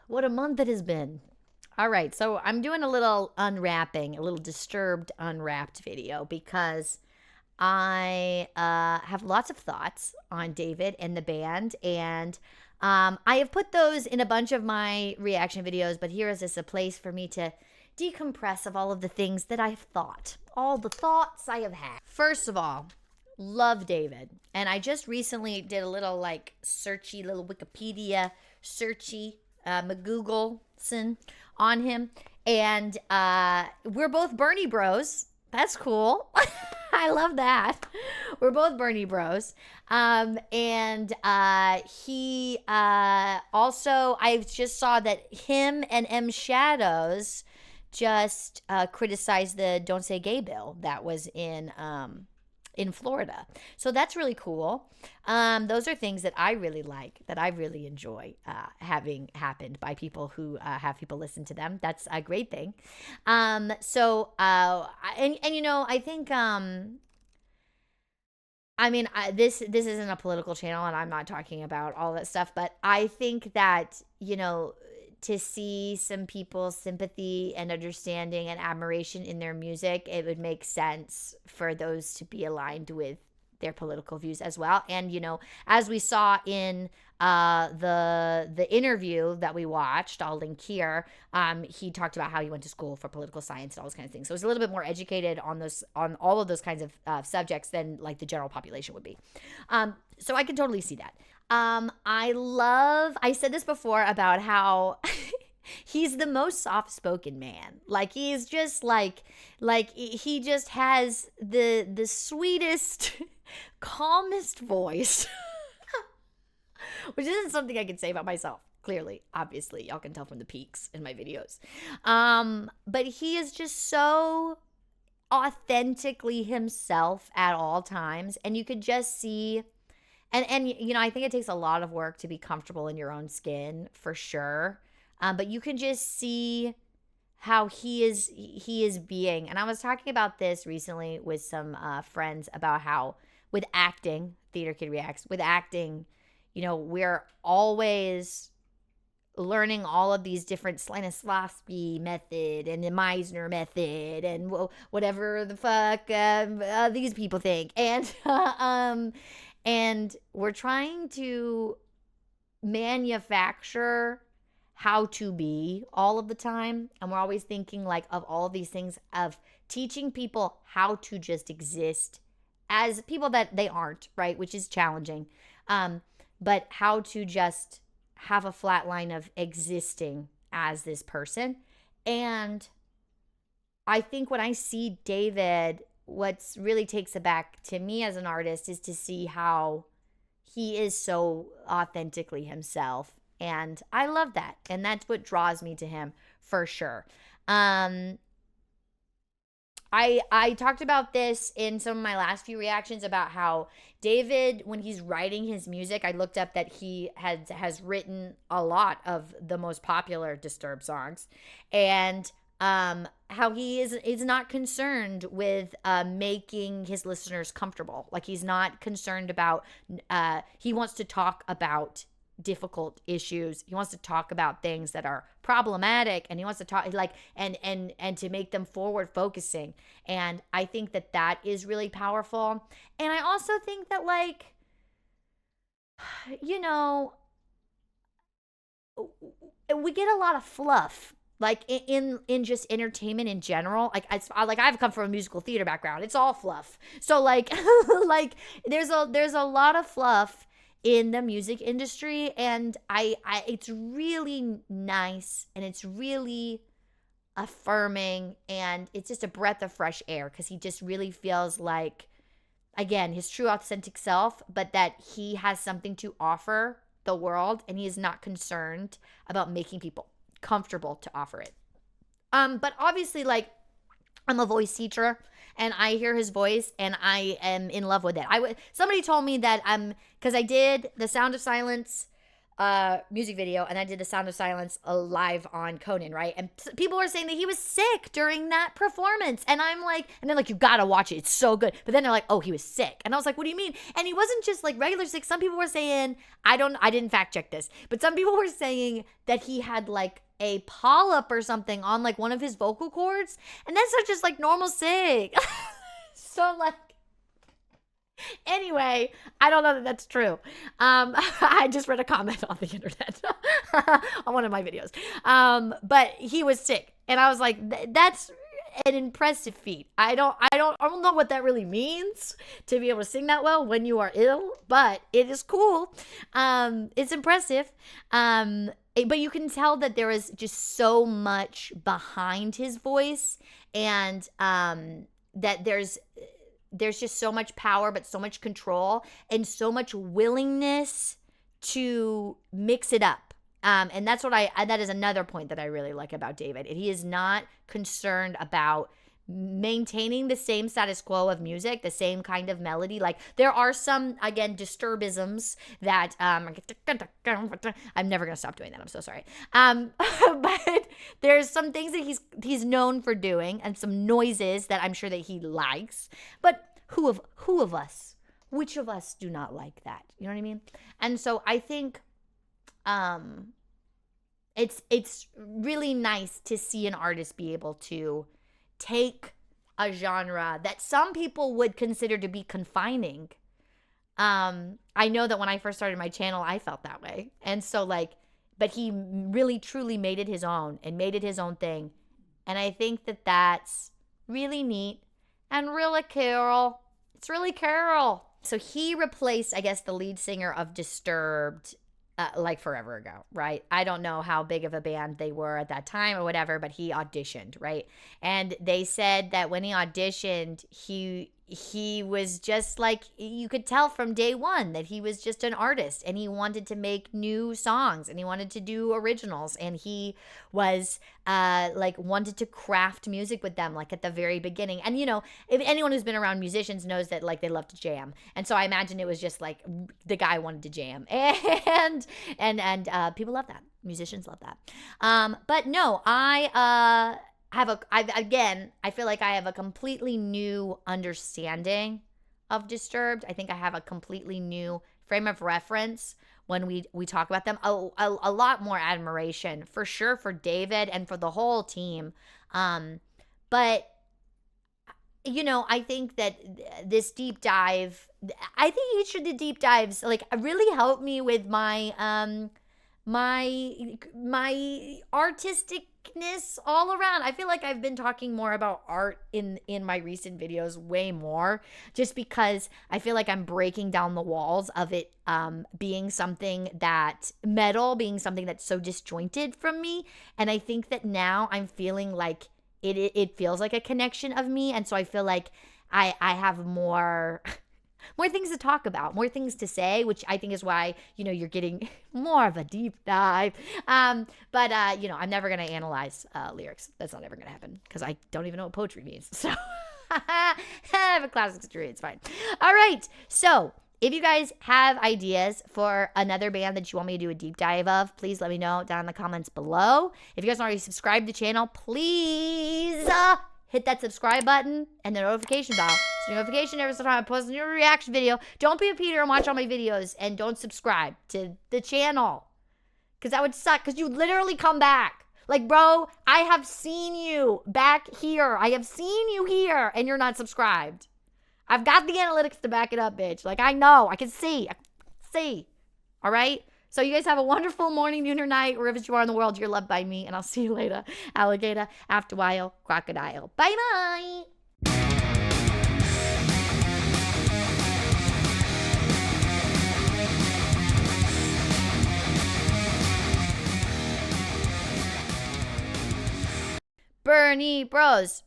What a month it has been. All right, so I'm doing a little unwrapping, a little disturbed unwrapped video because I have lots of thoughts on David and the band, and I have put those in a bunch of my reaction videos, but here is just a place for me to decompress of all of the things that I've thought, all the thoughts I have had. First of all, love David. And I just recently did a little searchy, little Wikipedia searchy, McGoogleson on him. And we're both Bernie bros. That's cool. I love that. We're both Bernie bros. And he also, I just saw that him and M Shadows just criticized the Don't Say Gay bill that was in Florida. So that's really cool. Those are things that I really like, that I really enjoy having happened by people who have people listen to them. That's a great thing. And you know, I think this isn't a political channel, and I'm not talking about all that stuff, but I think that, you know, to see some people's sympathy and understanding and admiration in their music, it would make sense for those to be aligned with their political views as well. And, you know, as we saw in the interview that we watched, I'll link here, he talked about how he went to school for political science and all those kinds of things. So he's a little bit more educated on all of those kinds of subjects than like the general population would be. So I can totally see that. I said this before about how he's the most soft-spoken man. Like, he's just like he just has the sweetest, calmest voice, which isn't something I can say about myself. Clearly, obviously, y'all can tell from the peaks in my videos. But he is just so authentically himself at all times, and you could just see. And you know, I think it takes a lot of work to be comfortable in your own skin, for sure. But you can just see how he is being. And I was talking about this recently with some friends about how with acting, Theater Kid Reacts, with acting, you know, we're always learning all of these different Stanislavski method and the Meisner method and whatever the fuck these people think. And we're trying to manufacture how to be all of the time. And we're always thinking like of all of these things, of teaching people how to just exist as people that they aren't, right? Which is challenging. But how to just have a flat line of existing as this person. And I think when I see David, what's really takes it back to me as an artist is to see how he is so authentically himself. And I love that. And that's what draws me to him for sure. I talked about this in some of my last few reactions about how David, when he's writing his music, I looked up that he has written a lot of the most popular Disturbed songs. And how he is not concerned with making his listeners comfortable. Like, he's not concerned about he wants to talk about difficult issues. He wants to talk about things that are problematic, and he wants to talk like and to make them forward focusing. And I think that is really powerful. And I also think that, like, you know, we get a lot of fluff like in just entertainment in general. Like I've come from a musical theater background. It's all fluff. So like like there's a lot of fluff in the music industry, and I it's really nice, and it's really affirming, and it's just a breath of fresh air, because he just really feels like, again, his true authentic self, but that he has something to offer the world, and he is not concerned about making people comfortable to offer it. But obviously, like, I'm a voice teacher, and I hear his voice, and I am in love with it. Somebody told me that because I did The Sound of Silence music video, and I did the Sound of Silence live on Conan, right? And people were saying that he was sick during that performance, and I'm like, and they're like, you gotta watch it, it's so good. But then they're like, oh, he was sick, and I was like, what do you mean? And he wasn't just like regular sick. Some people were saying, I didn't fact check this, but some people were saying that he had like a polyp or something on like one of his vocal cords, and that's not just like normal sick. So like, anyway, I don't know that that's true. I just read a comment on the internet on one of my videos. But he was sick, and I was like, that's an impressive feat. I don't know what that really means to be able to sing that well when you are ill, but it is cool. It's impressive. But you can tell that there is just so much behind his voice, and that there's just so much power, but so much control and so much willingness to mix it up. And that's what that is another point that I really like about David. He is not concerned about maintaining the same status quo of music, the same kind of melody. Like, there are some, again, disturbisms that I'm never gonna stop doing that, I'm so sorry. But there's some things that he's known for doing, and some noises that I'm sure that he likes. But who of us, which of us do not like that? You know what I mean? And so I think it's really nice to see an artist be able to take a genre that some people would consider to be confining. I know that when I first started my channel, I felt that way. And so like, but he really truly made it his own and made it his own thing. And I think that that's really neat and really cool. It's really cool. So he replaced, I guess, the lead singer of Disturbed like forever ago, right? I don't know how big of a band they were at that time or whatever, but he auditioned, right? And they said that when he auditioned, he was just like, you could tell from day one that he was just an artist, and he wanted to make new songs, and he wanted to do originals, and he was like wanted to craft music with them, like at the very beginning. And you know, if anyone who's been around musicians knows that like they love to jam, and so I imagine it was just like the guy wanted to jam, and people love that. Musicians love that. But no, I feel like I have a completely new understanding of Disturbed. I think I have a completely new frame of reference when we talk about them. A lot more admiration for sure for David and for the whole team. But you know, I think that this deep dive, I think each of the deep dives like really helped me with my my artisticness all around. I feel like I've been talking more about art in my recent videos way more, just because I feel like I'm breaking down the walls of it being something that metal, being something that's so disjointed from me. And I think that now I'm feeling like it feels like a connection of me, and so I feel like I have more things to talk about, more things to say, which I think is why, you know, you're getting more of a deep dive. But you know, I'm never going to analyze lyrics. That's not ever going to happen because I don't even know what poetry means. So I have a classics degree. It's fine. All right. So if you guys have ideas for another band that you want me to do a deep dive of, please let me know down in the comments below. If you guys already subscribed to the channel, please hit that subscribe button and the notification bell. So notification every time I post a new reaction video. Don't be a Peter and watch all my videos, and don't subscribe to the channel, because that would suck, because you literally come back. Like, bro, I have seen you back here. I have seen you here, and you're not subscribed. I've got the analytics to back it up, bitch. Like, I know. I can see. All right? So you guys have a wonderful morning, noon, or night, wherever you are in the world. You're loved by me, and I'll see you later. Alligator, after a while, crocodile. Bye-bye. Bernie Bros.